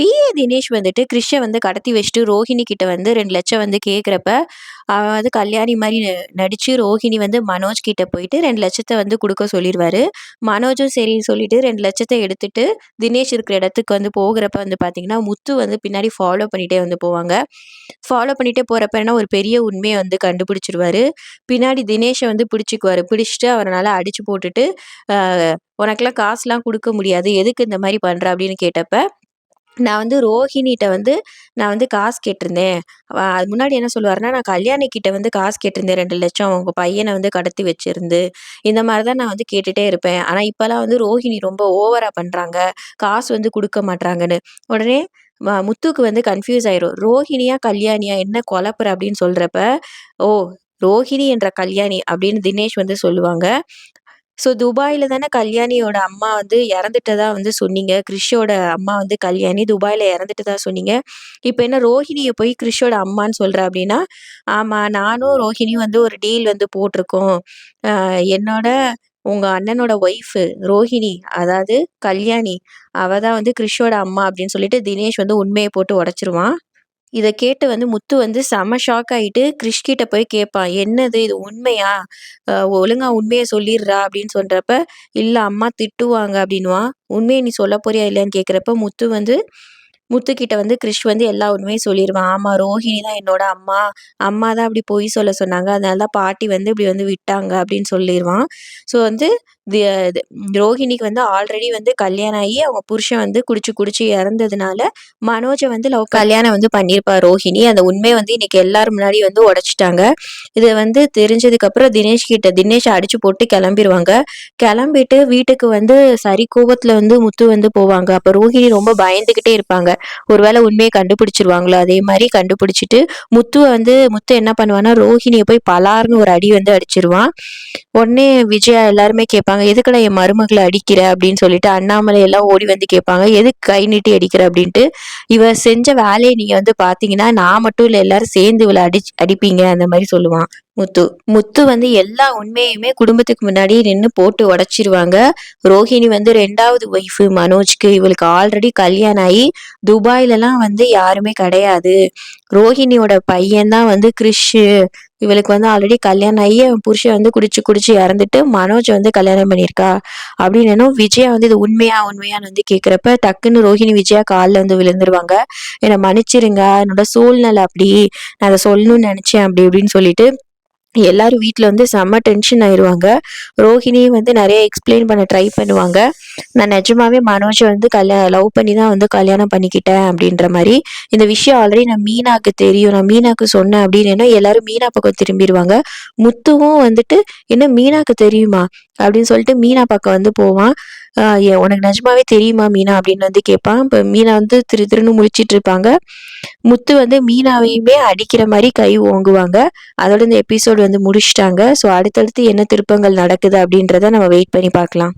BA Dinesh வந்துட்டு கிறிஷ வந்து கடத்தி வச்சுட்டு ரோஹிணி கிட்ட வந்து 2,00,000 வந்து கேட்குறப்ப, அவன் வந்து கல்யாணி மாரி நடிச்சு ரோஹிணி வந்து மனோஜ் கிட்ட போயிட்டு 2,00,000 வந்து குடுக்க சொல்லிருவாரு. மனோஜும் சரின்னு சொல்லிட்டு 2,00,000 எடுத்துட்டு தினேஷ் இருக்கிற இடத்துக்கு வந்து போகுறப்ப வந்து பார்த்தீங்கன்னா, முத்து வந்து பின்னாடி ஃபாலோ பண்ணிட்டே வந்து போவாங்க. ஃபாலோ பண்ணிட்டே போறப்ப என்ன ஒரு பெரிய உண்மைய வந்து கண்டுபிடிச்சுருவாரு. பின்னாடி தினேஷ வந்து பிடிச்சுக்குவாரு. பிடிச்சுட்டு அவர அடிச்சு போட்டுட்டு, "அ உனக்கெல்லாம் காசுலாம் குடுக்க முடியாது. எதுக்கு இந்த மாரி பண்ற?" அப்படின்னு கேட்டப்ப, நான் வந்து ரோஹிணிட்ட வந்து நான் வந்து காசு கேட்டிருந்தேன். அது முன்னாடி என்ன சொல்லுவாருன்னா, நான் கல்யாணி கிட்ட வந்து காசு கேட்டிருந்தேன் 2,00,000 உங்க பையன வந்து கடத்தி வச்சிருந்து. இந்த மாரி தான் நான் வந்து கேட்டுட்டே இருப்பேன். ஆனா இப்பலாம் வந்து ரோஹிணி ரொம்ப ஓவரா பண்றாங்க. காசு வந்து குடுக்க மாட்றாங்கன்னு. உடனே முத்துக்கு வந்து கன்ஃப்யூஸ் ஆயிரும். ரோஹிணியா, கல்யாணியா என்ன குழப்புற அப்படின்னு சொல்றப்ப, ஓ! ரோஹிணி என்ற கல்யாணி அப்படின்னு தினேஷ் வந்து சொல்லுவாங்க. ஸோ துபாய்ல தானே கல்யாணியோட அம்மா வந்து இறந்துட்டதா வந்து சொன்னீங்க. கிறிஷோட அம்மா வந்து கல்யாணி துபாய்ல இறந்துட்டதா சொன்னீங்க. இப்ப என்ன ரோஹிணிய போய் கிறிஷோட அம்மான்னு சொல்ற அப்டின்னா, ஆமா நானும் ரோஹிணியும் வந்து ஒரு டீல் வந்து போட்டுருக்கோம். என்னோட உங்க அண்ணனோட ஒய்ஃபு ரோஹிணி, அதாவது கல்யாணி, அவ தான் வந்து கிறிஷோட அம்மா அப்டின்னு சொல்லிட்டு தினேஷ் வந்து உண்மைய போட்டு உடைச்சுருவான். இத கேட்டு வந்து முத்து வந்து செம ஷாக் ஆயிட்டு கிரிஷ் கிட்ட போய் கேட்பான். "என்னது இது உண்மையா? ஒழுங்கா உண்மைய சொல்லிர்றா" அப்படின்னு சொல்றப்ப, "இல்ல அம்மா திட்டுவாங்க" அப்படின்னுவான். "உண்மைய நீ சொல்லப் போறியா இல்லையான்னு?" கேட்கிறப்ப முத்துக்கிட்ட வந்து கிரிஷ் வந்து எல்லா உண்மையும் சொல்லிருவான். "ஆமா ரோஹிணி தான் என்னோட அம்மா. அம்மா தான் அப்படி பொய் சொல்ல சொன்னாங்க. அதனால தான் பாட்டி வந்து இப்படி வந்து விட்டாங்க" அப்படின்னு சொல்லிருவான். ஸோ வந்து தி து ரோஹிணிக்கு வந்து ஆல்ரெடி வந்து கல்யாணம் ஆகி அவங்க புருஷன் வந்து குடிச்சு குடிச்சு இறந்ததுனால, மனோஜ வந்து கல்யாணம் வந்து பண்ணியிருப்பா ரோஹிணி. அந்த உண்மைய வந்து இன்னைக்கு எல்லாரும் முன்னாடி வந்து உடைச்சுட்டாங்க. இது வந்து தெரிஞ்சதுக்கப்புறம் தினேஷ அடிச்சு போட்டு கிளம்பிருவாங்க. கிளம்பிட்டு வீட்டுக்கு வந்து சரி கோவத்துல வந்து முத்து வந்து போவாங்க. அப்ப ரோஹிணி ரொம்ப பயந்துகிட்டே இருப்பாங்க. ஒருவேளை உண்மைய கண்டுபிடிச்சுருவாங்களோ, அதே மாரி கண்டுபிடிச்சுட்டு முத்து என்ன பண்ணுவான்னா, ரோஹிணிய போய் பலார்ன்னு ஒரு அடி வந்து அடிச்சிருவான். உடனே விஜயா எல்லாருமே கேட்பாங்க, "எதுக்குடா என் மருமகள அடிக்கிற?" அப்படின்னு சொல்லிட்டு அண்ணாமலை எல்லாம் ஓடி வந்து கேட்பாங்க, "எதுக்கு கை நீட்டி அடிக்கிற?" அப்படின்ட்டு. "இவ செஞ்ச வேலைய நீங்க வந்து பார்த்தீங்கன்னா, நான் மட்டும் இல்ல எல்லாரும் சேர்ந்து இவள அடிப்பீங்க." அந்த மாரி சொல்லுவான் முத்து. முத்து வந்து எல்லா உண்மையுமே குடும்பத்துக்கு முன்னாடி நின்னு போட்டு உடைச்சிருவாங்க. ரோஹிணி வந்து 2வது ஒய்ஃபு மனோஜ்க்கு. இவளுக்கு ஆல்ரெடி கல்யாணம் ஆயி துபாய்லலாம் வந்து யாருமே கிடையாது. ரோஹிணியோட பையன் தான் வந்து கிறிஷு. இவளுக்கு வந்து ஆல்ரெடி கல்யாணம் ஆகி அவன் புருஷன் வந்து குடிச்சு குடிச்சு இறந்துட்டு மனோஜ வந்து கல்யாணம் பண்ணியிருக்கா. அப்படின்னனும் விஜயா வந்து இது உண்மையா உண்மையான்னு வந்து கேட்குறப்ப டக்குன்னு ரோஹிணி விஜயா கால்ல வந்து விழுந்துருவாங்க. "என்ன மன்னிச்சிருங்க. என்னோட சூழ்நிலை அப்படி. நான் அத சொல்லணும்னு நினைச்சேன்" அப்படி இப்படின்னு சொல்லிட்டு எல்லாரும் வீட்ல வந்து செம்ம டென்ஷன் ஆயிருவாங்க. ரோஹிணியும் வந்து நெறைய எக்ஸ்பிளைன் பண்ண ட்ரை பண்ணுவாங்க. "நான் நிஜமாவே மனோஜ வந்து லவ் பண்ணி தான் வந்து கல்யாணம் பண்ணிக்கிட்டேன்" அப்படின்ற மாரி. இந்த விஷயம் ஆல்ரெடி நான் தெரியும். நான் மீனாக்கு சொன்னேன் அப்படின்னேன்னா, எல்லாரும் மீனா பக்கம் திரும்பிருவாங்க. முத்துவும் வந்துட்டு, "என்ன மீனாக்கு தெரியுமா?" அப்படின்னு சொல்லிட்டு மீனா பக்கம் வந்து போவான். உனக்கு நிஜமாவே தெரியுமா மீனா?" அப்படின்னு வந்து கேட்பான். இப்ப மீனா வந்து திரு திருன்னு முழிச்சிட்டு இருப்பாங்க. முத்து வந்து மீனாவையுமே அடிக்கிற மாரி கை ஓங்குவாங்க. அதோட இந்த எபிசோட் வந்து முடிச்சுட்டாங்க. ஸோ அடுத்தடுத்து என்ன திருப்பங்கள் நடக்குது அப்படின்றத நம்ம வெயிட் பண்ணி பார்க்கலாம்.